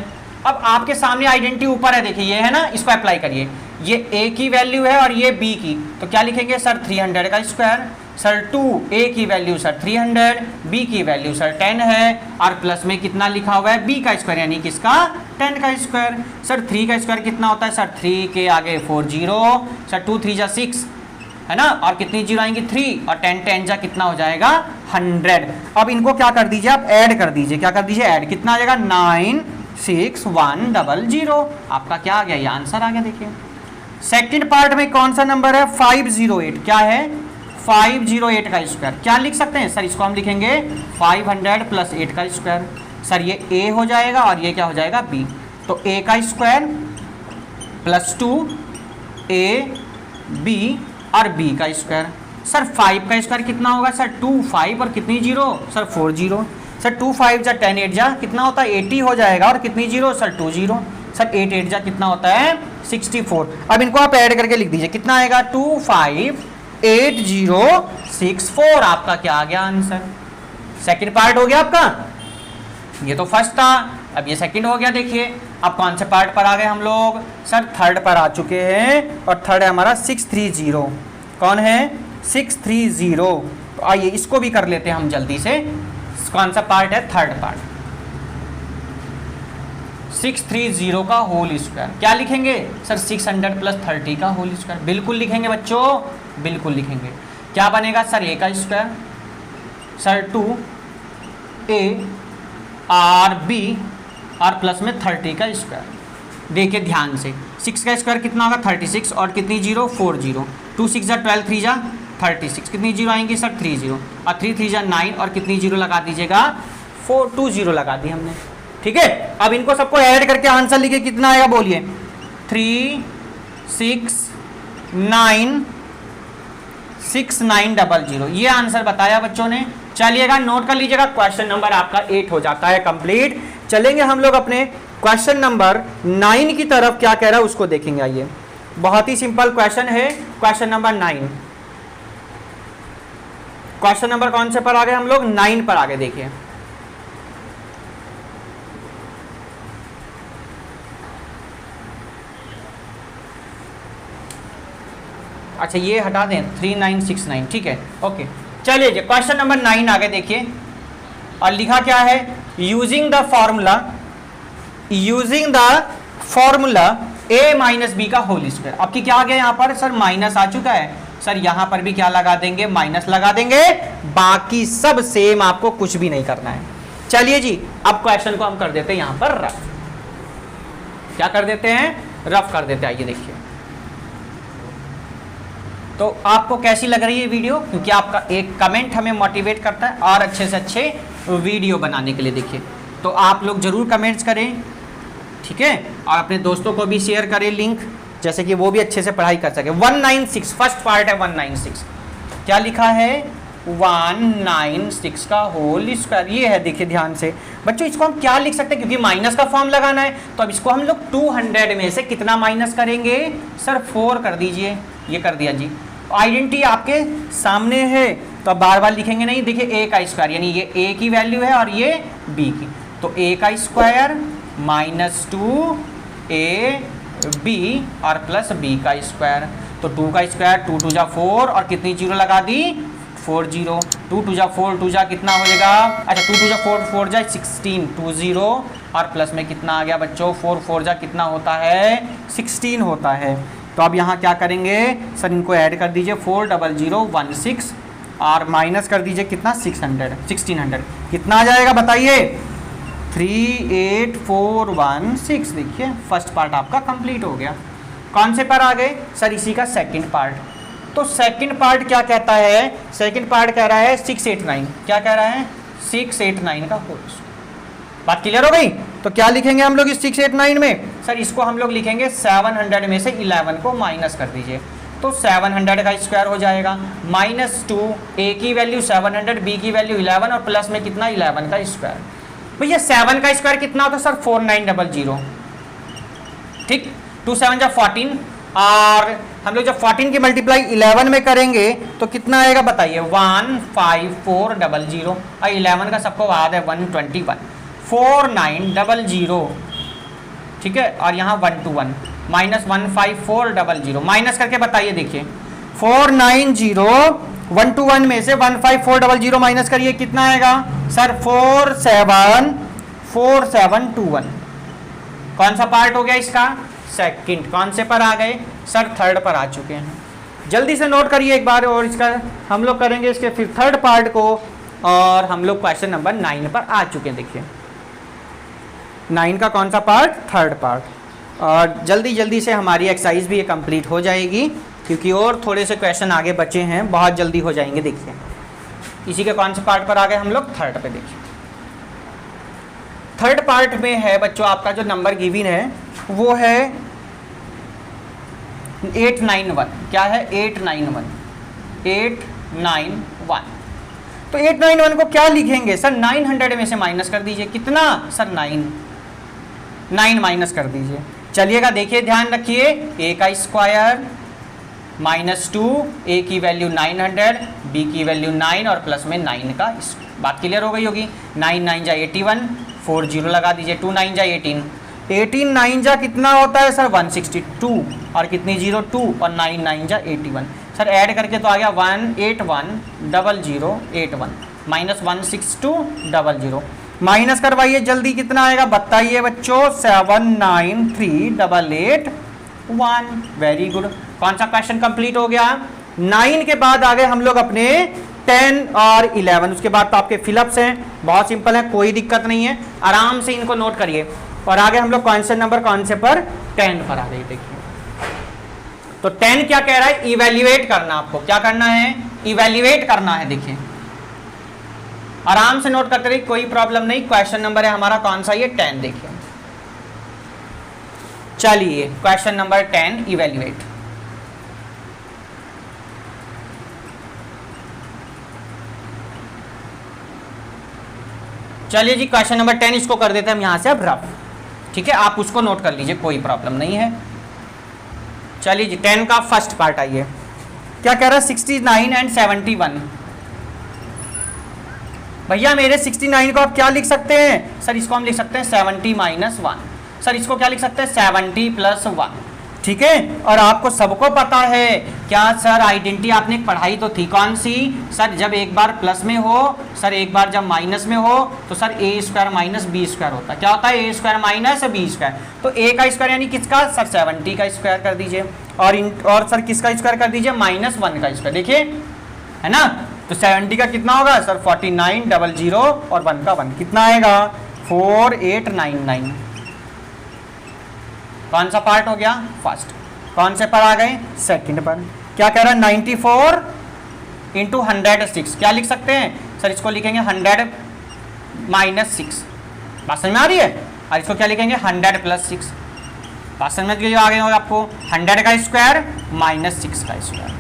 अब आपके सामने आइडेंटिटी ऊपर है, देखिए ये है ना, इसको अप्लाई करिए। ये ए की वैल्यू है और ये बी की, तो क्या लिखेंगे सर 300 का स्क्वायर। सर 2 ए की वैल्यू सर 300, बी की वैल्यू सर 10 है, और प्लस में कितना लिखा हुआ है, बी का स्क्वायर यानी किसका, 10 का स्क्वायर। सर 3 का स्क्वायर कितना होता है, सर 3 के आगे 4 जीरो, सर 2 3 जा 6 है ना, और कितनी जीरो आएंगी 3, और 10 10 जा कितना हो जाएगा 100। अब इनको क्या कर दीजिए, आप ऐड कर दीजिए, क्या कर दीजिए ऐड, कितना आ जाएगा 96100। आपका क्या आ गया, ये आंसर आ गया। देखिए सेकंड पार्ट में कौन सा नंबर है, 508, क्या है 508 का स्क्वायर। क्या लिख सकते हैं सर, इसको हम लिखेंगे 500 प्लस 8 का स्क्वायर। सर ये a हो जाएगा और ये क्या हो जाएगा b, तो a का स्क्वायर प्लस 2ab और b का स्क्वायर। सर 5 का स्क्वायर कितना होगा, सर 2 5 और कितनी जीरो, सर 4 जीरो। सर 2 5 जा 10 8 जा कितना होता है 80 हो जाएगा, और कितनी जीरो, सर 2 जीरो। सर 8 8 जा कितना होता है 64। अब इनको आप ऐड करके लिख दीजिए, कितना आएगा 258064। आपका क्या आ गया आंसर, सेकंड पार्ट हो गया आपका। ये तो फर्स्ट था, अब ये सेकंड हो गया। देखिए अब कौन से पार्ट पर आ गए हम लोग, सर थर्ड पर आ चुके हैं, और थर्ड है हमारा 630। कौन है 630। तो आइए इसको भी कर लेते हैं हम जल्दी से। कौन सा पार्ट है, थर्ड पार्ट, 630 का होल स्क्वायर। क्या लिखेंगे सर 600 प्लस 30 का होल स्क्वायर। बिल्कुल लिखेंगे बच्चों, बिल्कुल लिखेंगे। क्या बनेगा सर a का स्क्वायर, सर 2a और b और प्लस में 30 का स्क्वायर। देखिए ध्यान से, 6 का स्क्वायर कितना होगा 36, और कितनी जीरो 4 जीरो, 2 6 जा 12 3 जा 36, कितनी जीरो आएंगी सर 3 जीरो, और 3 3 जा 9, और कितनी जीरो लगा दीजिएगा 4 2 जीरो लगा दी हमने। ठीक है, अब इनको सबको ऐड करके आंसर लिखे, कितना आएगा बोलिए 3696900। ये आंसर बताया बच्चों ने। चलिएगा नोट कर लीजिएगा, क्वेश्चन नंबर आपका 8 हो जाता है कंप्लीट। चलेंगे हम लोग अपने क्वेश्चन नंबर 9 की तरफ, क्या कह रहा है उसको देखेंगे। आइए बहुत ही सिंपल क्वेश्चन है, क्वेश्चन नंबर 9। क्वेश्चन नंबर कौन से पर आ गए हम लोग, 9 पर आ गए। देखिए अच्छा ये हटा दें 3969, ठीक है ओके। चलिए जी क्वेश्चन नंबर 9 आगे देखिए, और लिखा क्या है, using the formula a minus B का होल स्क्वायर। आपकी क्या आ गया यहाँ पर, सर माइनस आ चुका है, सर यहाँ पर भी क्या लगा देंगे, माइनस लगा देंगे, बाकी सब सेम, आपको कुछ भी नहीं करना है। चलिए जी अब क्वेश्चन को हम कर देते हैं यहाँ पर रफ। क्या कर देते हैं, रफ कर देते हैं। आइए देखिए, तो आपको कैसी लग रही है वीडियो, क्योंकि आपका एक कमेंट हमें मोटिवेट करता है और अच्छे से अच्छे वीडियो बनाने के लिए। देखिए तो आप लोग जरूर कमेंट्स करें, ठीक है, और अपने दोस्तों को भी शेयर करें लिंक, जैसे कि वो भी अच्छे से पढ़ाई कर सके। 196 फर्स्ट पार्ट है, 196 क्या लिखा है, 196 का होल स्क्वायर। ये है, देखिए ध्यान से बच्चों, इसको हम क्या लिख सकते हैं, क्योंकि माइनस का फॉर्म लगाना है, तो अब इसको हम लोग 200 में से कितना माइनस करेंगे, सर 4 कर दीजिए। ये कर दिया जी, आइडेंटिटी आपके सामने है, तो अब बार बार लिखेंगे नहीं। देखिए a का स्क्वायर, यानी ये a की वैल्यू है और ये b की, तो a का स्क्वायर माइनस 2ab और प्लस b का स्क्वायर। तो 2 का स्क्वायर 2 2 जा 4, और कितनी जीरो लगा दी 4 जीरो, 2 2 जा 4 2 जा कितना हो जाएगा, अच्छा 2 2 जा 4 4 जा 16 2 0, और प्लस में कितना आ गया बच्चों 4 4 जा कितना होता है 16 होता है। तो अब यहाँ क्या करेंगे सर, इनको ऐड कर दीजिए 40016, और माइनस कर दीजिए कितना 1600, कितना आ जाएगा बताइए 38416। देखिए फर्स्ट पार्ट आपका कंप्लीट हो गया। कौन से पर आ गए सर, इसी का सेकंड पार्ट। तो सेकंड पार्ट क्या कहता है, सेकंड पार्ट कह रहा है 689, क्या कह रहा है 689 का होल। बात क्लियर हो गई। तो क्या लिखेंगे हम लोग इस 689 में, सर इसको हम लोग लिखेंगे 700 में से 11 को माइनस कर दीजिए, तो 700 का स्क्वायर हो जाएगा, माइनस 2 a की वैल्यू 700, b की वैल्यू 11, और प्लस में कितना 11 का स्क्वायर। भैया 7 का स्क्वायर कितना होता है सर 4900, ठीक, 2 7 जा 14, और हम लोग जब 14 की मल्टीप्लाई 11 में करेंगे तो कितना आएगा बताइए 15400, और 11 का सबको याद है 121, 4900 ठीक है, और यहाँ 1 to 1 -15400 माइनस करके बताइए। देखिए 490 1 to 1 में से 15400 माइनस करिए, कितना आएगा सर 474721। कौन सा पार्ट हो गया इसका? सेकंड। कौन से पर आ गए सर? थर्ड पर आ चुके हैं। जल्दी से नोट करिए एक बार, और इसका हम लोग करेंगे इसके फिर थर्ड पार्ट को, और हम लोग क्वेश्चन नंबर 9 पर आ चुके हैं। देखिए 9 का कौन सा पार्ट? Third part. और जल्दी जल्दी से हमारी एक्सरसाइज भी ये कंप्लीट हो जाएगी, क्योंकि और थोड़े से क्वेश्चन आगे बचे हैं, बहुत जल्दी हो जाएंगे। देखिए इसी के कौन से पार्ट पर आ गए हम लोग? थर्ड पे। देखिए थर्ड पार्ट में है बच्चों आपका जो नंबर गिवन है वो है 891। क्या है? 891। तो 891 को क्या लिखेंगे सर? 900 में से माइनस कर दीजिए। कितना सर? 9 माइनस कर दीजिए। चलिएगा देखिए, ध्यान रखिए, a का स्क्वायर -2, a की वैल्यू 900, b की वैल्यू 9 और प्लस में 9 का। बात क्लियर हो गई होगी। 9 9 जा 81, 4 0 लगा दीजिए। 2 9 जा 18, 18 9 जा कितना होता है सर? 162, और कितनी 0 2, और 9 9 जा 81। सर ऐड करके तो आ गया 1810081 -16200। माइनस करवाइए जल्दी, कितना आएगा बताइए बच्चों? 793881। Very good. कौन सा क्वेश्चन कंप्लीट हो गया? 9 के बाद आ गए हम लोग अपने 10 और 11। उसके बाद तो आपके फिलअप्स हैं, बहुत सिंपल है, कोई दिक्कत नहीं है, आराम से इनको नोट करिए। और आगे हम लोग क्वेश्चन नंबर कौन से पर? 10 पर आ गए। देखिए तो 10 क्या कह रहा है? इवेल्युएट करना। आपको क्या करना है? इवेल्युएट करना है। देखिए आराम से नोट करते रहिए, कोई प्रॉब्लम नहीं। क्वेश्चन नंबर है हमारा कौन सा? ये 10। देखिए चलिए क्वेश्चन नंबर 10 इवेल्युएट। चलिए जी क्वेश्चन नंबर 10 इसको कर देते हैं हम यहां से अब रफ। ठीक है, आप उसको नोट कर लीजिए, कोई प्रॉब्लम नहीं है। चलिए जी 10 का फर्स्ट पार्ट आइए। क्या कह रहा है? 69 एंड 71। भैया मेरे 69 को आप क्या लिख सकते हैं सर? इसको हम लिख सकते हैं 70 - 1। सर इसको क्या लिख सकते हैं? 70 + 1। ठीक है, और आपको सबको पता है क्या सर? आइडेंटिटी आपने पढ़ाई तो थी, कौन सी सर? जब एक बार प्लस में हो सर, एक बार जब माइनस में हो तो सर a² - b² होता है। क्या होता है? a² - b²। तो a का स्क्वायर यानी किसका सर? 70 का स्क्वायर कर दीजिए, और सर किसका स्क्वायर कर दीजिए? -1 का स्क्वायर। देखिए है ना, तो 70 का कितना होगा सर? 4900 और 1 का 1 कितना आएगा? 4899। कौन सा पार्ट हो गया? फर्स्ट। कौन से पर आ गए? सेकंड पर। क्या कह रहा है? 94 × 106। क्या लिख सकते हैं सर? इसको लिखेंगे 100 - 6। बात समझ में आ रही है? और इसको क्या लिखेंगे? 100 + 6। बात समझ में आ गई होगा आपको? 100 का स्क्वायर -6 का स्क्वायर।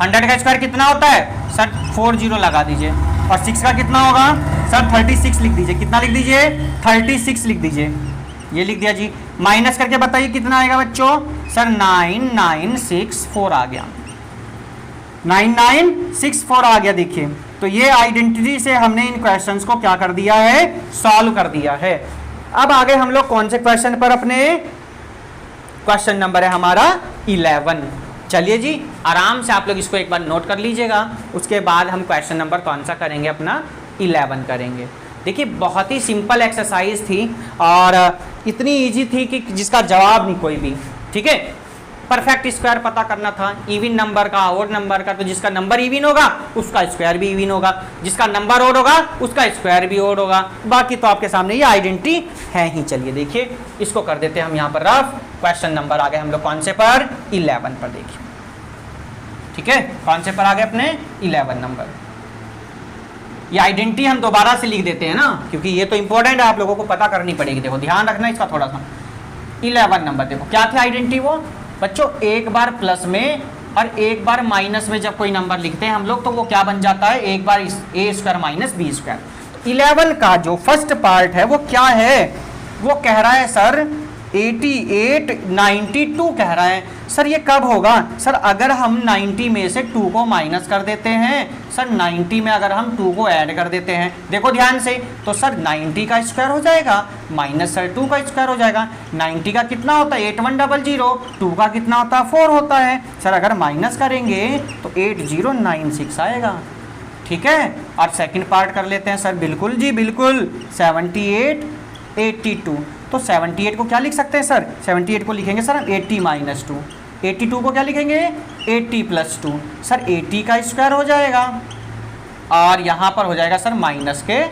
100 का स्क्वायर कितना होता है सर? 40 लगा दीजिए, और 6 का कितना होगा सर? 36 लिख दीजिए। कितना लिख दीजिए? 36 लिख दीजिए। ये लिख दिया जी। माइनस करके बताइए कितना आएगा बच्चों? सर 9964 आ गया। 9964 आ गया। देखिए तो ये आइडेंटिटी से हमने इन क्वेश्चंस को क्या कर दिया है? सॉल्व कर दिया है। अब आगे हम लोग कौन से क्वेश्चन पर? अपने क्वेश्चन नंबर है हमारा 11। चलिए जी आराम से आप लोग इसको एक बार नोट कर लीजिएगा, उसके बाद हम क्वेश्चन नंबर कौन सा करेंगे? अपना 11 करेंगे। देखिए बहुत ही सिंपल एक्सरसाइज थी, और इतनी इजी थी कि जिसका जवाब नहीं कोई भी। ठीक है, परफेक्ट स्क्वायर पता करना था, इवन नंबर का, ओड नंबर का। तो जिसका नंबर इवन होगा उसका स्क्वायर भी इवन होगा, जिसका नंबर ओड होगा उसका स्क्वायर भी ओड होगा। बाकी तो आपके सामने ये आइडेंटिटी है ही। चलिए देखिए इसको कर देते हैं हम यहाँ पर रफ। क्वेश्चन नंबर आ गए हम लोग कौन से पर? 11 पर। देखिए ठीक है, कौन से पर आ गए? अपने 11 नंबर। ये आइडेंटिटी हम दोबारा से लिख देते हैं ना, क्योंकि ये तो इंपॉर्टेंट है, आप लोगों को पता करनी पड़ेगी। देखो ध्यान रखना इसका थोड़ा सा। 11 नंबर देखो क्या थे आइडेंटिटी? वो बच्चों एक बार प्लस में और एक बार माइनस में जब कोई नंबर लिखते हैं हम लोग, तो वो क्या बन जाता है? एक बार a² - b²। 11 का जो फर्स्ट पार्ट है वो क्या है? वो कह रहा है सर 88 92 कह रहा है सर, ये कब होगा सर? अगर हम 90 में से 2 को माइनस कर देते हैं सर, 90 में अगर हम 2 को ऐड कर देते हैं, देखो ध्यान से, तो सर 90 का स्क्वायर हो जाएगा माइनस सर 2 का स्क्वायर हो जाएगा। 90 का कितना होता है 8100, 2 का कितना होता है 4 होता है सर, अगर माइनस करेंगे तो 8096 आएगा। ठीक है, और सेकंड पार्ट कर लेते हैं सर। बिल्कुल जी बिल्कुल, 78 82, तो 78 को क्या लिख सकते हैं सर? 78 को लिखेंगे सर हम 80 माइनस 2, 82 को क्या लिखेंगे 80 प्लस 2 सर, 80 का स्क्वायर हो जाएगा और यहाँ पर हो जाएगा सर माइनस के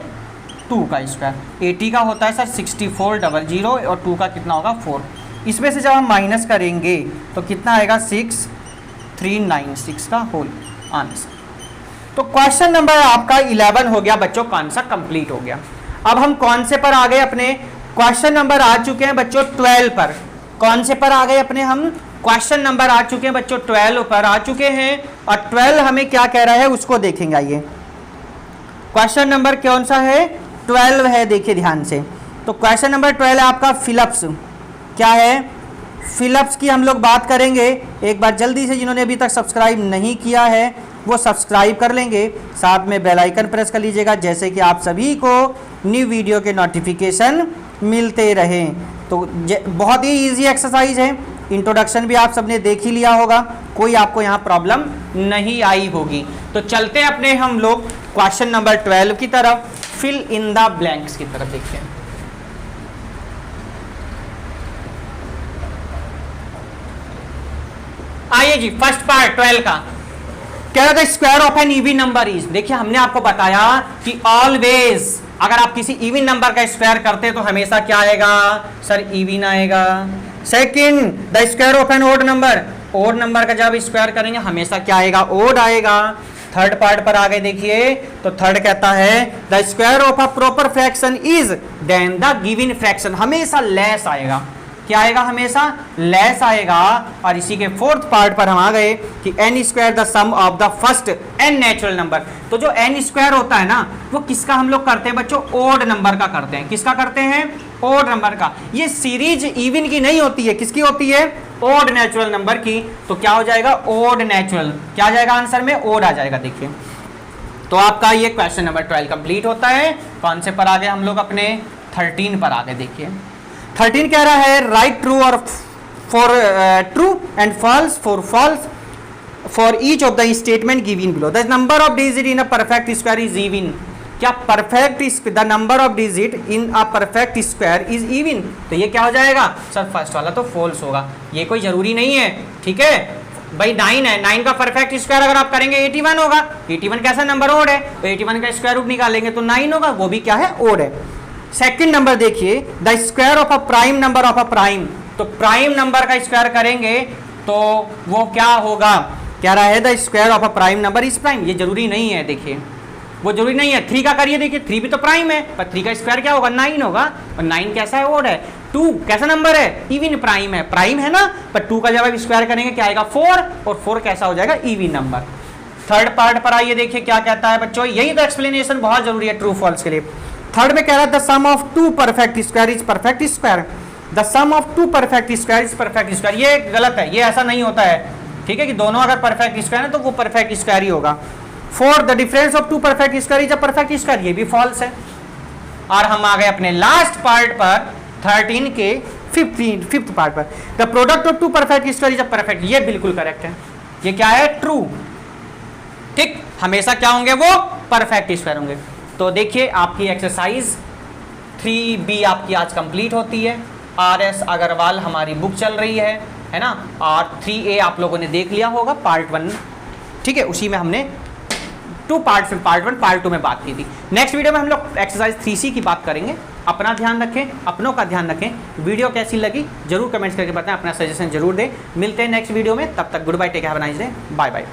2 का स्क्वायर। 80 का होता है सर 6400 और 2 का कितना होगा 4। इसमें से जब हम माइनस करेंगे तो कितना आएगा 6396 का होल आंसर। तो क्वेश्चन नंबर आपका 11 हो गया बच्चों, कौन सा कंप्लीट हो गया। अब हम कौन से पर आ गए अपने? क्वेश्चन नंबर आ चुके हैं बच्चों 12 पर। कौन से पर आ गए अपने हम? क्वेश्चन नंबर आ चुके हैं बच्चों 12 पर आ चुके हैं, और 12 हमें क्या कह रहा है उसको देखेंगे। आइए, क्वेश्चन नंबर कौन सा है? 12 है, देखिए ध्यान से। तो क्वेश्चन नंबर 12 है आपका फिलिप्स। क्या है? फिलिप्स की हम लोग बात करेंगे। एक बार जल्दी से जिन्होंने अभी तक सब्सक्राइब नहीं किया है वो सब्सक्राइब कर लेंगे, साथ में बेल आइकन प्रेस कर लीजिएगा, जैसे कि आप सभी को न्यू वीडियो के नोटिफिकेशन मिलते रहें। तो बहुत ही इजी एक्सरसाइज है, इंट्रोडक्शन भी आप सबने देख ही लिया होगा, कोई आपको यहाँ प्रॉब्लम नहीं आई होगी। तो चलते हैं अपने हम लोग क्वेश्चन नंबर 12 की तरफ, फिल इन द ब्लैंक्स की तरफ देखते हैं। आइए जी, फर्स्ट पार्ट 12 का क्या है? The square of an even number is. देखिए हमने आपको बताया कि ऑलवेज अगर आप किसी इवन नंबर का स्क्वायर करते तो हमेशा क्या आएगा सर? इवन आएगा। Second, the square of an odd number, odd number का जब स्क्वायर करेंगे हमेशा क्या आएगा? ओड आएगा। थर्ड पार्ट पर आ गए देखिए, तो थर्ड कहता है the square of a proper fraction is than the given fraction, हमेशा लेस आएगा। क्या आएगा? हमेशा लेस आएगा। और इसी के फोर्थ पार्ट पर हम आ गए कि N square the sum of the first N natural number. तो जो एन स्क्वायर होता है ना, वो किसका हम लोग करते हैं बच्चों? ओड नंबर का करते हैं। किसका करते हैं? ओड नंबर का। ये सीरीज इवन की नहीं होती है, किसकी होती है? ओड नेचुरल नंबर की। तो क्या हो जाएगा? Odd natural. क्या आ जाएगा आंसर में? ओड आ जाएगा। देखिए, तो आपका ये क्वेश्चन नंबर 12 कंप्लीट होता है। कौन से पर आ गए हम लोग? अपने 13 पर आ गए। देखिए 13 कह रहा है राइट ट्रू और for true and false for false for each of the statement given below. The number of digit in a perfect square is even. क्या perfect the number of digit in a perfect square is even? तो ये क्या हो जाएगा sir? First वाला तो false होगा, ये कोई जरूरी नहीं है। ठीक है भाई, 9 है, 9 का परफेक्ट स्क्वायर अगर आप करेंगे 81 होगा। 81 कैसा नंबर? ओड है, तो 81 का स्क्वायर रूट निकालेंगे तो 9 होगा, वो भी क्या है? ओड है। सेकंड नंबर देखिए, the square of a prime number of a prime. तो प्राइम नंबर का स्क्वायर करेंगे तो वो क्या होगा? कह रहा है the square of a prime number is prime. ये जरूरी नहीं है, देखिए वो जरूरी नहीं है। 3 का करिए, देखिए 3 भी तो प्राइम है, पर 3 का स्क्वायर क्या होगा? 9 होगा। और 9 कैसा है? ओड है। 2 कैसा नंबर है? इवन प्राइम है, प्राइम है ना, पर 2 का जब आप स्क्वायर करेंगे क्या आएगा? 4, और 4 कैसा हो जाएगा? Even number. थर्ड पार्ट पर आइए, देखिए क्या कहता है बच्चों। यही तो एक्सप्लेनेशन बहुत जरूरी है ट्रू फॉल्स के लिए। थर्ड में कह रहा है the sum of 2 perfect square is perfect square. The sum of 2 perfect square is perfect square. ये गलत है, ये ऐसा नहीं होता है। ठीक है कि दोनों अगर परफेक्ट स्क्वायर है तो वो परफेक्ट स्क्वायर ही होगा। 4 the difference of 2 perfect square is a perfect square. ये भी फॉल्स है। और हम आ गए अपने लास्ट पार्ट पर 13 के फिफ्थ पार्ट पर। The product of 2 perfect square is a perfect. ये बिल्कुल करेक्ट है। ये क्या है? ट्रू। ठीक, हमेशा क्या होंगे? वो परफेक्ट स्क्वायर होंगे। तो देखिए आपकी एक्सरसाइज 3B आपकी आज कंप्लीट होती है। RS अग्रवाल हमारी बुक चल रही है ना, और 3A आप लोगों ने देख लिया होगा पार्ट 1। ठीक है, उसी में हमने 2 पार्ट, फिर पार्ट 1 पार्ट 2 में बात की थी। नेक्स्ट वीडियो में हम लोग एक्सरसाइज 3C की बात करेंगे। अपना ध्यान रखें, अपनों का ध्यान रखें। वीडियो कैसी लगी जरूर कमेंट्स करके बताएं, अपना सजेशन जरूर दें। मिलते हैं नेक्स्ट वीडियो में, तब तक good bye, take care, have a nice day, bye bye.